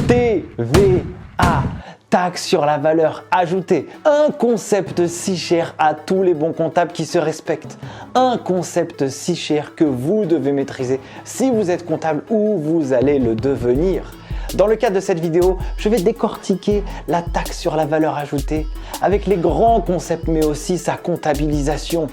TVA, taxe sur la valeur ajoutée. Un concept si cher à tous les bons comptables qui se respectent. Un concept si cher que vous devez maîtriser si vous êtes comptable ou vous allez le devenir. Dans le cadre de cette vidéo, je vais décortiquer la taxe sur la valeur ajoutée avec les grands concepts mais aussi sa comptabilisation.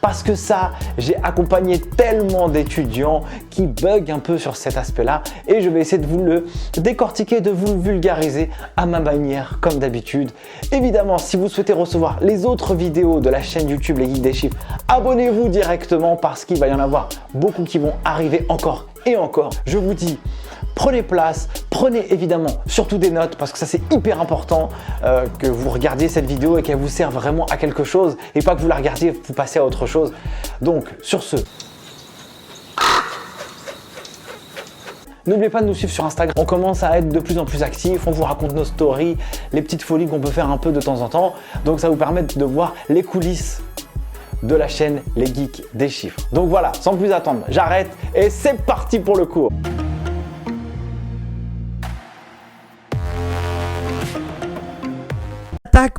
Parce que ça, j'ai accompagné tellement d'étudiants qui bug un peu sur cet aspect-là et je vais essayer de vous le décortiquer, de vous le vulgariser à ma manière comme d'habitude. Évidemment, si vous souhaitez recevoir les autres vidéos de la chaîne YouTube Les Geeks des Chiffres, abonnez-vous directement parce qu'il va y en avoir beaucoup qui vont arriver encore et encore. Je vous dis, prenez place, prenez évidemment surtout des notes parce que ça c'est hyper important que vous regardiez cette vidéo et qu'elle vous serve vraiment à quelque chose et pas que vous la regardiez et vous passez à autre chose. Donc sur ce, n'oubliez pas de nous suivre sur Instagram. On commence à être de plus en plus actifs, on vous raconte nos stories, les petites folies qu'on peut faire un peu de temps en temps. Donc ça vous permet de voir les coulisses de la chaîne Les Geeks des Chiffres. Donc voilà, sans plus attendre, j'arrête et c'est parti pour le cours.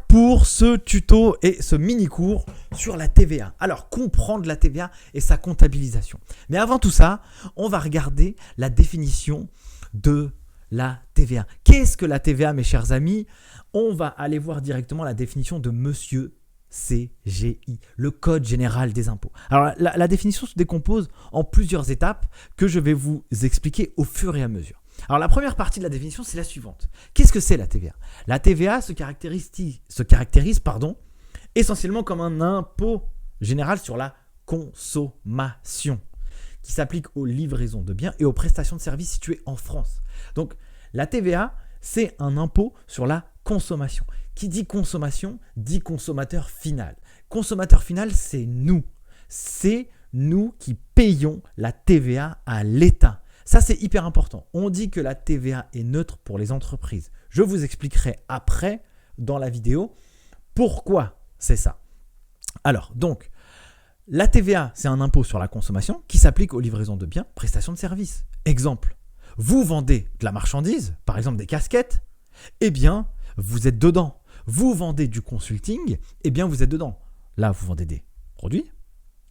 Pour ce tuto et ce mini-cours sur la TVA. Alors, comprendre la TVA et sa comptabilisation. Mais avant tout ça, on va regarder la définition de la TVA. Qu'est-ce que la TVA, mes chers amis? On va aller voir directement la définition de Monsieur CGI, le Code général des impôts. Alors, la définition se décompose en plusieurs étapes que je vais vous expliquer au fur et à mesure. Alors, la première partie de la définition, c'est la suivante. Qu'est-ce que c'est la TVA? La TVA se caractérise essentiellement comme un impôt général sur la consommation qui s'applique aux livraisons de biens et aux prestations de services situées en France. Donc, la TVA, c'est un impôt sur la consommation. Qui dit consommation, dit consommateur final. Consommateur final, c'est nous. C'est nous qui payons la TVA à l'État. Ça, c'est hyper important. On dit que la TVA est neutre pour les entreprises. Je vous expliquerai après, dans la vidéo, pourquoi c'est ça. Alors, donc, la TVA, c'est un impôt sur la consommation qui s'applique aux livraisons de biens, prestations de services. Exemple, vous vendez de la marchandise, par exemple des casquettes, eh bien, vous êtes dedans. Vous vendez du consulting, eh bien, vous êtes dedans. Là, vous vendez des produits,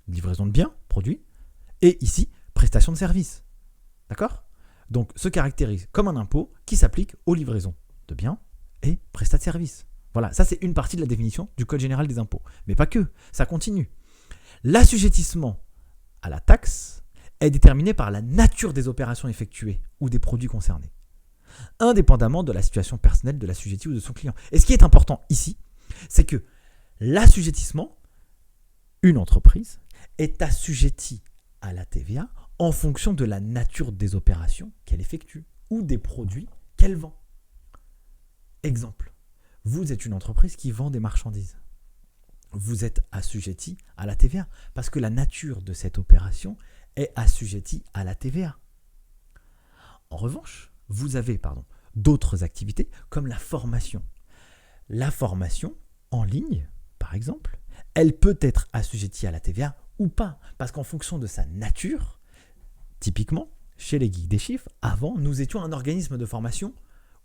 livraison de biens, produits, et ici, prestations de services. D'accord? Donc, se caractérise comme un impôt qui s'applique aux livraisons de biens et prestats de services. Voilà, ça c'est une partie de la définition du Code général des impôts. Mais pas que, ça continue. L'assujettissement à la taxe est déterminé par la nature des opérations effectuées ou des produits concernés, indépendamment de la situation personnelle de l'assujetti ou de son client. Et ce qui est important ici, c'est que l'assujettissement, une entreprise, est assujettie à la TVA en fonction de la nature des opérations qu'elle effectue ou des produits qu'elle vend. Exemple, vous êtes une entreprise qui vend des marchandises. Vous êtes assujetti à la TVA parce que la nature de cette opération est assujettie à la TVA. En revanche, vous avez d'autres activités comme la formation. La formation en ligne, par exemple, elle peut être assujettie à la TVA ou pas parce qu'en fonction de sa nature, typiquement, chez les Geeks des Chiffres, avant, nous étions un organisme de formation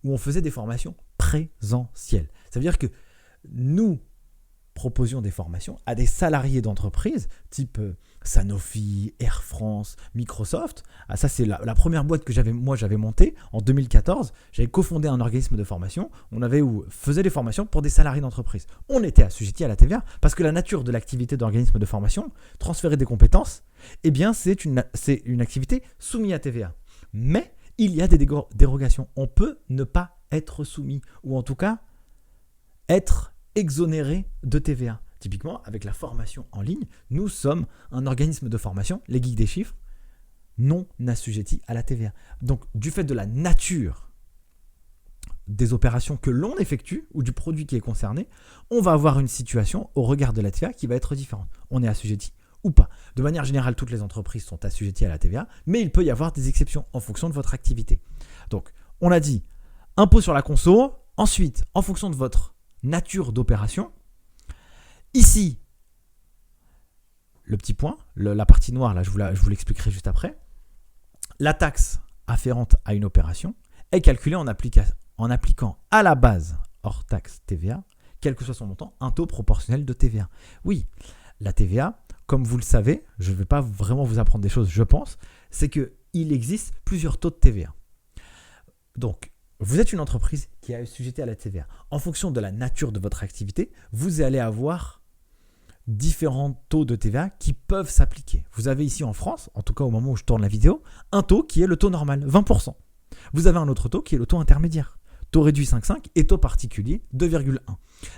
où on faisait des formations présentielles. Ça veut dire que nous proposions des formations à des salariés d'entreprises type Sanofi, Air France, Microsoft. Ah, ça, c'est la première boîte que j'avais montée en 2014. J'avais cofondé un organisme de formation. Faisait des formations pour des salariés d'entreprise. On était assujettis à la TVA parce que la nature de l'activité d'organisme de formation, transférer des compétences, eh bien, c'est une activité soumise à TVA. Mais il y a des dérogations. On peut ne pas être soumis ou en tout cas être exonéré de TVA. Typiquement, avec la formation en ligne, nous sommes un organisme de formation, les Geeks des Chiffres, non assujettis à la TVA. Donc, du fait de la nature des opérations que l'on effectue ou du produit qui est concerné, on va avoir une situation au regard de la TVA qui va être différente. On est assujetti ou pas. De manière générale, toutes les entreprises sont assujetties à la TVA, mais il peut y avoir des exceptions en fonction de votre activité. Donc, on a dit impôt sur la conso. Ensuite, en fonction de votre nature d'opération, ici, le petit point, la partie noire, là, je vous l'expliquerai juste après. La taxe afférente à une opération est calculé en appliquant à la base, hors taxe TVA, quel que soit son montant, un taux proportionnel de TVA. Oui, la TVA, comme vous le savez, je ne vais pas vraiment vous apprendre des choses, je pense, c'est qu'il existe plusieurs taux de TVA. Donc, vous êtes une entreprise qui est assujettie à la TVA. En fonction de la nature de votre activité, vous allez avoir différents taux de TVA qui peuvent s'appliquer. Vous avez ici en France, en tout cas au moment où je tourne la vidéo, un taux qui est le taux normal, 20%. Vous avez un autre taux qui est le taux intermédiaire, taux réduit 5,5 et taux particulier 2,1.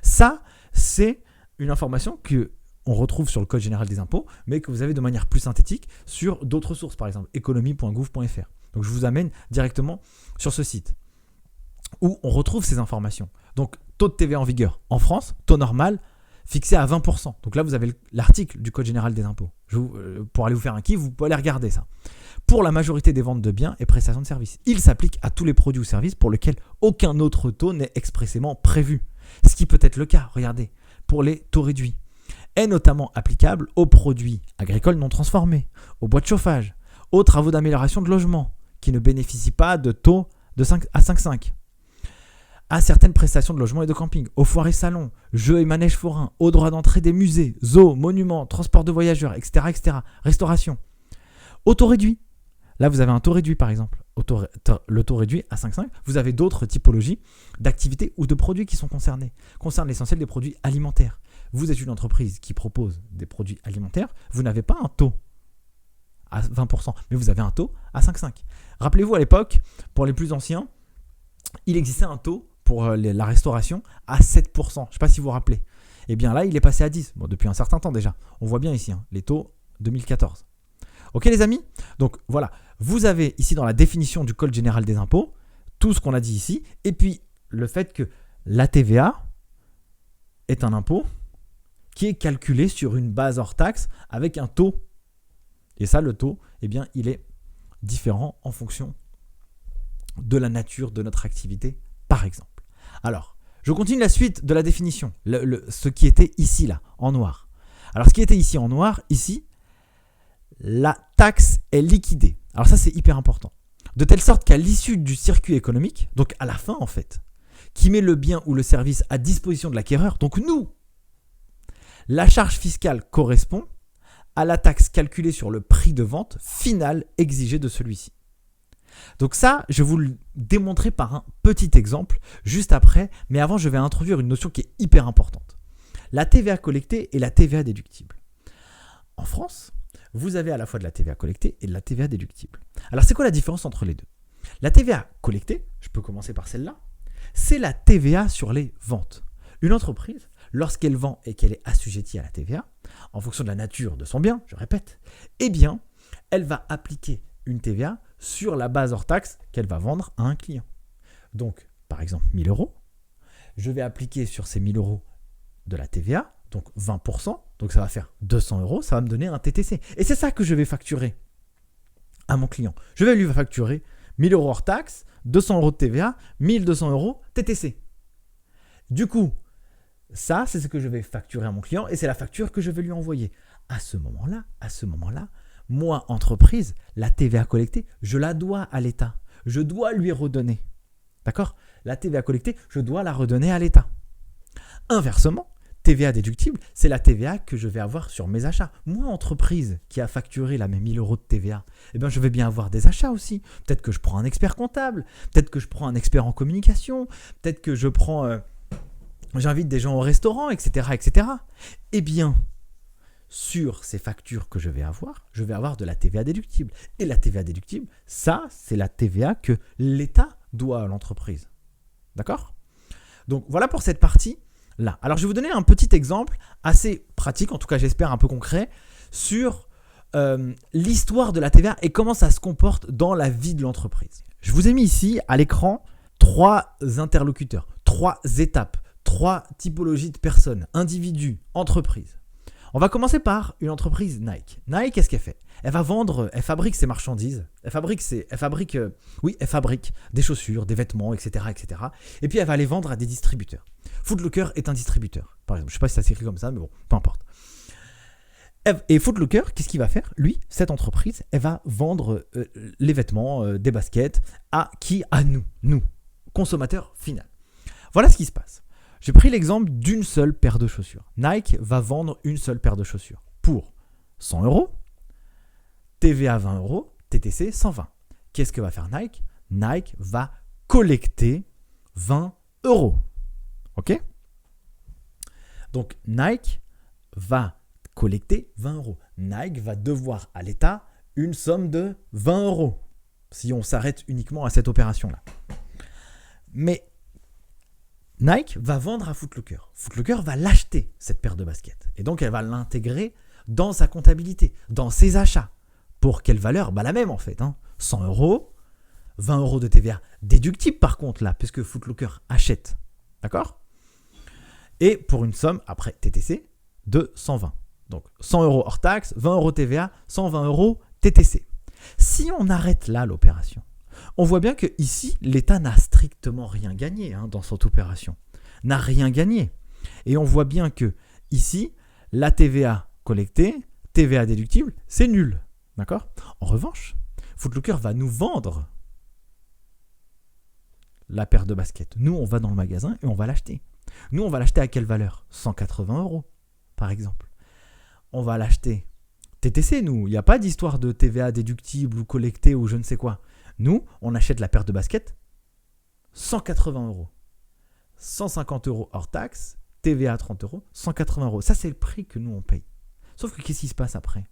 Ça, c'est une information qu'on retrouve sur le Code général des impôts, mais que vous avez de manière plus synthétique sur d'autres sources, par exemple économie.gouv.fr. Donc je vous amène directement sur ce site où on retrouve ces informations. Donc taux de TVA en vigueur en France, taux normal, fixé à 20%. Donc là, vous avez l'article du Code général des impôts. Pour aller vous faire un kiff, vous pouvez aller regarder ça. Pour la majorité des ventes de biens et prestations de services, il s'applique à tous les produits ou services pour lesquels aucun autre taux n'est expressément prévu. Ce qui peut être le cas, regardez, pour les taux réduits. Est notamment applicable aux produits agricoles non transformés, aux bois de chauffage, aux travaux d'amélioration de logement, qui ne bénéficient pas de taux de 5 à 5,5. À certaines prestations de logement et de camping, aux foires et salons, jeux et manèges forains, aux droits d'entrée des musées, zoos, monuments, transport de voyageurs, etc., restauration. Au taux réduit. Là, vous avez un taux réduit, par exemple. Le taux réduit à 5,5. Vous avez d'autres typologies d'activités ou de produits qui sont concernés. Concerne l'essentiel des produits alimentaires. Vous êtes une entreprise qui propose des produits alimentaires. Vous n'avez pas un taux à 20%, mais vous avez un taux à 5,5. Rappelez-vous, à l'époque, pour les plus anciens, il existait un taux pour la restauration à 7%. Je ne sais pas si vous vous rappelez. Et bien là, il est passé à 10%. Bon, depuis un certain temps déjà. On voit bien ici les taux 2014. Ok les amis? Donc voilà, vous avez ici dans la définition du Code général des impôts, tout ce qu'on a dit ici, et puis le fait que la TVA est un impôt qui est calculé sur une base hors taxe avec un taux. Et ça, le taux, eh bien, il est différent en fonction de la nature de notre activité, par exemple. Alors, je continue la suite de la définition, ce qui était ici, là, en noir. Alors, ce qui était ici en noir, ici, la taxe est liquidée. Alors ça, c'est hyper important. De telle sorte qu'à l'issue du circuit économique, donc à la fin en fait, qui met le bien ou le service à disposition de l'acquéreur, donc nous, la charge fiscale correspond à la taxe calculée sur le prix de vente final exigé de celui-ci. Donc ça, je vais vous le démontrer par un petit exemple juste après, mais avant, je vais introduire une notion qui est hyper importante. La TVA collectée et la TVA déductible. En France, vous avez à la fois de la TVA collectée et de la TVA déductible. Alors, c'est quoi la différence entre les deux? La TVA collectée, je peux commencer par celle-là, c'est la TVA sur les ventes. Une entreprise, lorsqu'elle vend et qu'elle est assujettie à la TVA, en fonction de la nature de son bien, je répète, eh bien, elle va appliquer une TVA sur la base hors taxe qu'elle va vendre à un client. Donc, par exemple, 1 000 €, je vais appliquer sur ces 1 000 € de la TVA, donc 20%, donc ça va faire 200 €, ça va me donner un TTC. Et c'est ça que je vais facturer à mon client. Je vais lui facturer 1 000 € hors taxe, 200 € de TVA, 1 200 € TTC. Du coup, ça, c'est ce que je vais facturer à mon client et c'est la facture que je vais lui envoyer. À ce moment-là, moi, entreprise, la TVA collectée, je la dois à l'État. Je dois lui redonner. D'accord? La TVA collectée, je dois la redonner à l'État. Inversement, TVA déductible, c'est la TVA que je vais avoir sur mes achats. Moi, entreprise qui a facturé mes 1 000 € de TVA, eh bien, je vais bien avoir des achats aussi. Peut-être que je prends un expert comptable, peut-être que je prends un expert en communication, peut-être que je prends, j'invite des gens au restaurant, etc., etc. Eh bien, sur ces factures que je vais avoir de la TVA déductible. Et la TVA déductible, ça, c'est la TVA que l'État doit à l'entreprise. D'accord? Donc, voilà pour cette partie-là. Alors, je vais vous donner un petit exemple assez pratique, en tout cas, j'espère un peu concret, sur l'histoire de la TVA et comment ça se comporte dans la vie de l'entreprise. Je vous ai mis ici, à l'écran, 3 interlocuteurs, 3 étapes, 3 typologies de personnes, individus, entreprises. On va commencer par une entreprise Nike. Nike, qu'est-ce qu'elle fait? Elle fabrique ses marchandises, elle fabrique des chaussures, des vêtements, etc., etc. Et puis elle va les vendre à des distributeurs. Foot Locker est un distributeur, par exemple. Je ne sais pas si ça s'écrit comme ça, mais bon, peu importe. Et Footlocker, qu'est-ce qu'il va faire? Lui, cette entreprise, elle va vendre les vêtements, des baskets, à qui? À nous, consommateurs finaux. Voilà ce qui se passe. J'ai pris l'exemple d'une seule paire de chaussures. Nike va vendre une seule paire de chaussures pour 100 €, TVA 20 €, TTC 120. Qu'est-ce que va faire Nike? Nike va collecter 20 €. Ok? Donc Nike va collecter 20 €. Nike va devoir à l'État une somme de 20 € si on s'arrête uniquement à cette opération-là. Mais Nike va vendre à Footlocker. Footlocker va l'acheter, cette paire de baskets. Et donc, elle va l'intégrer dans sa comptabilité, dans ses achats. Pour quelle valeur? La même en fait. 100 €, 20 € de TVA déductible par contre là, puisque Footlocker achète. D'accord? Et pour une somme, après TTC, de 120. Donc 100 € hors taxe, 20 € TVA, 120 € TTC. Si on arrête là l'opération, on voit bien que ici l'État n'a strictement rien gagné dans cette opération. N'a rien gagné. Et on voit bien que ici, la TVA collectée, TVA déductible, c'est nul. D'accord? En revanche, Footlocker va nous vendre la paire de baskets. Nous, on va dans le magasin et on va l'acheter. Nous, on va l'acheter à quelle valeur? 180 €, par exemple. On va l'acheter TTC, nous. Il n'y a pas d'histoire de TVA déductible ou collectée ou je ne sais quoi. Nous, on achète la paire de baskets 180 €. 150 € hors taxe, TVA 30 €, 180 €. Ça, c'est le prix que nous, on paye. Sauf que qu'est-ce qui se passe après?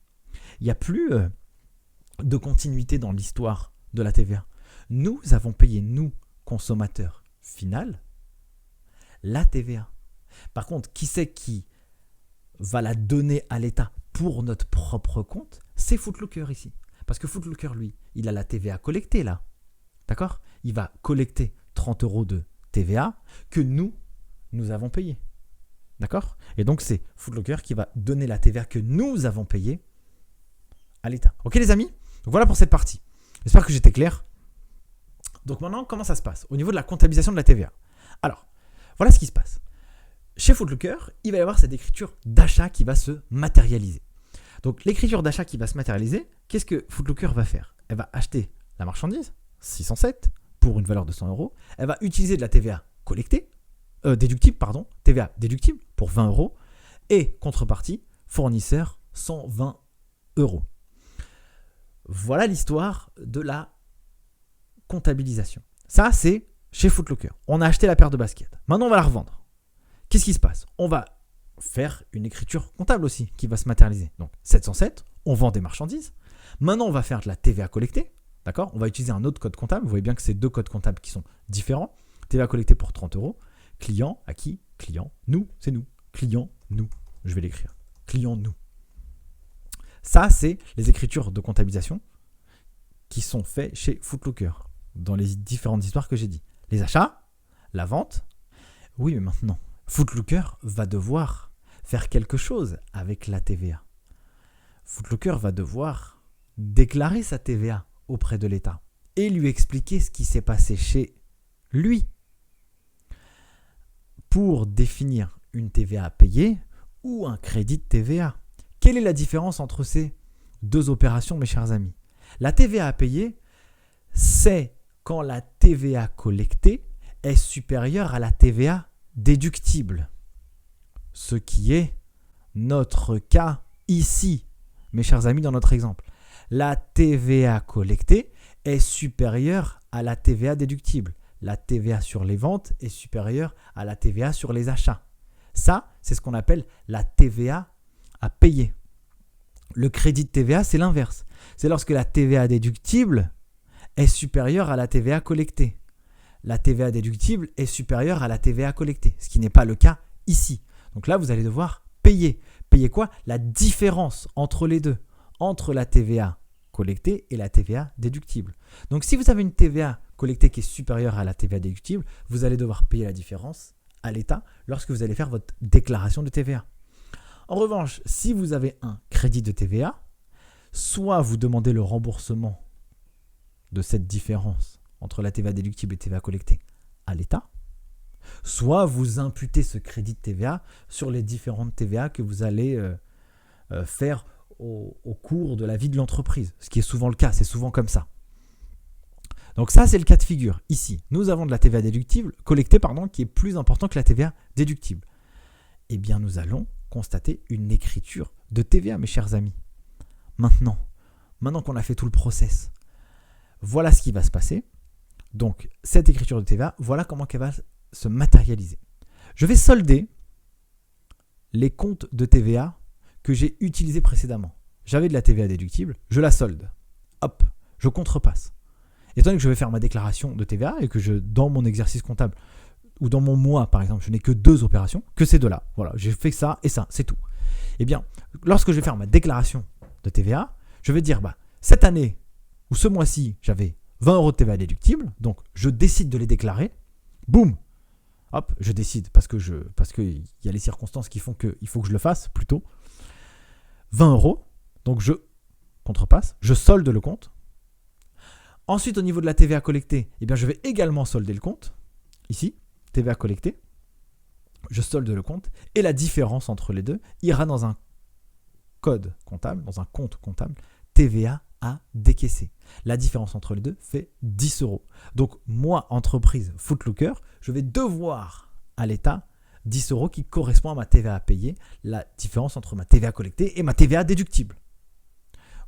Il n'y a plus de continuité dans l'histoire de la TVA. Nous avons payé, nous, consommateurs final, la TVA. Par contre, qui c'est qui va la donner à l'État pour notre propre compte? C'est Footlocker ici. Parce que Footlocker, lui, il a la TVA collectée là. D'accord? Il va collecter 30 € de TVA que nous avons payé. D'accord? Et donc, c'est Footlocker qui va donner la TVA que nous avons payée à l'État. Ok les amis? Donc voilà pour cette partie. J'espère que j'étais clair. Donc maintenant, comment ça se passe au niveau de la comptabilisation de la TVA? Alors, voilà ce qui se passe. Chez Footlocker, il va y avoir cette écriture d'achat qui va se matérialiser. Donc l'écriture d'achat qui va se matérialiser, qu'est-ce que Footlocker va faire? Elle va acheter la marchandise, 607, pour une valeur de 100 €. Elle va utiliser de la TVA collectée, TVA déductible pour 20 €. Et contrepartie, fournisseur, 120 €. Voilà l'histoire de la comptabilisation. Ça, c'est chez Footlocker. On a acheté la paire de baskets. Maintenant, on va la revendre. Qu'est-ce qui se passe? On va faire une écriture comptable aussi qui va se matérialiser. Donc 707, on vend des marchandises. Maintenant, on va faire de la TVA collectée. D'accord? On va utiliser un autre code comptable. Vous voyez bien que c'est deux codes comptables qui sont différents. TVA collectée pour 30 €. Client, à qui? Client, nous, c'est nous. Client, nous. Je vais l'écrire. Client, nous. Ça, c'est les écritures de comptabilisation qui sont faites chez Footlocker dans les différentes histoires que j'ai dit. Les achats, la vente. Oui, mais maintenant, Footlocker va devoir faire quelque chose avec la TVA. Footlocker va devoir déclarer sa TVA auprès de l'État et lui expliquer ce qui s'est passé chez lui pour définir une TVA à payer ou un crédit de TVA. Quelle est la différence entre ces deux opérations, mes chers amis? La TVA à payer, c'est quand la TVA collectée est supérieure à la TVA déductible. Ce qui est notre cas ici, mes chers amis, dans notre exemple. La TVA collectée est supérieure à la TVA déductible. La TVA sur les ventes est supérieure à la TVA sur les achats. Ça, c'est ce qu'on appelle la TVA à payer. Le crédit de TVA, c'est l'inverse. C'est lorsque la TVA déductible est supérieure à la TVA collectée. La TVA déductible est supérieure à la TVA collectée, ce qui n'est pas le cas ici. Donc là, vous allez devoir payer. Payer quoi? La différence entre les deux, entre la TVA collectée et la TVA déductible. Donc si vous avez une TVA collectée qui est supérieure à la TVA déductible, vous allez devoir payer la différence à l'État lorsque vous allez faire votre déclaration de TVA. En revanche, si vous avez un crédit de TVA, soit vous demandez le remboursement de cette différence entre la TVA déductible et TVA collectée à l'État, soit vous imputez ce crédit de TVA sur les différentes TVA que vous allez faire au cours de la vie de l'entreprise, ce qui est souvent le cas, c'est souvent comme ça. Donc ça, c'est le cas de figure. Ici, nous avons de la TVA collectée, qui est plus important que la TVA déductible. Eh bien, nous allons constater une écriture de TVA, mes chers amis. Maintenant qu'on a fait tout le process, voilà ce qui va se passer. Donc, cette écriture de TVA, voilà comment elle va se matérialiser. Je vais solder les comptes de TVA que j'ai utilisés précédemment. J'avais de la TVA déductible, je la solde. Hop, je contrepasse. Étant donné que je vais faire ma déclaration de TVA et que dans mon exercice comptable ou dans mon mois, par exemple, je n'ai que 2 opérations, que ces 2-là. Voilà, j'ai fait ça et ça, c'est tout. Eh bien, lorsque je vais faire ma déclaration de TVA, je vais dire, cette année ou ce mois-ci, j'avais 20 € de TVA déductible, donc je décide de les déclarer. Boum, hop, je décide parce que y a les circonstances qui font qu'il faut que je le fasse plutôt. 20 €, donc je contrepasse, je solde le compte. Ensuite, au niveau de la TVA collectée, eh bien, je vais également solder le compte. Ici, TVA collectée. Je solde le compte. Et la différence entre les deux ira dans un code comptable, dans un compte comptable, TVA à décaisser. La différence entre les deux fait 10 €. Donc, moi, entreprise Footlooker, je vais devoir à l'État 10 € qui correspond à ma TVA à payer, la différence entre ma TVA collectée et ma TVA déductible.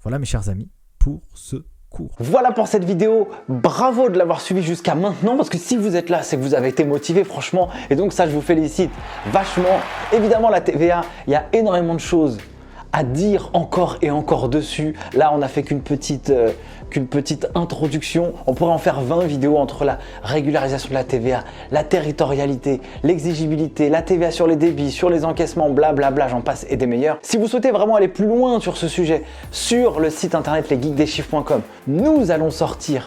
Voilà, mes chers amis, pour ce cours. Voilà pour cette vidéo, bravo de l'avoir suivi jusqu'à maintenant parce que si vous êtes là, c'est que vous avez été motivé franchement et donc ça je vous félicite vachement. Évidemment la TVA, il y a énormément de choses à dire encore et encore dessus. Là on n'a fait qu'une petite introduction, on pourrait en faire 20 vidéos entre la régularisation de la TVA, la territorialité, l'exigibilité, la TVA sur les débits, sur les encaissements, blablabla, j'en passe et des meilleurs. Si vous souhaitez vraiment aller plus loin sur ce sujet, sur le site internet lesgeeksdeschiffres.com, nous avons sorti,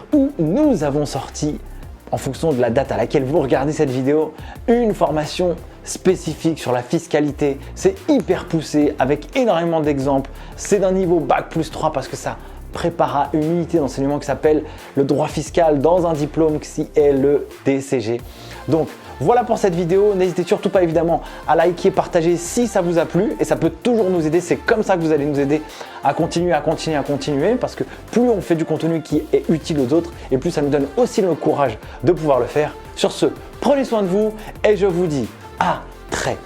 en fonction de la date à laquelle vous regardez cette vidéo, une formation spécifique sur la fiscalité. C'est hyper poussé avec énormément d'exemples. C'est d'un niveau Bac+3 parce que ça prépare une unité d'enseignement qui s'appelle le droit fiscal dans un diplôme qui est le DCG. Donc voilà pour cette vidéo. N'hésitez surtout pas évidemment à liker, partager si ça vous a plu et ça peut toujours nous aider. C'est comme ça que vous allez nous aider à continuer parce que plus on fait du contenu qui est utile aux autres et plus ça nous donne aussi le courage de pouvoir le faire. Sur ce, prenez soin de vous et je vous dis à très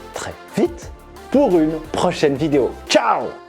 vite pour une prochaine vidéo. Ciao!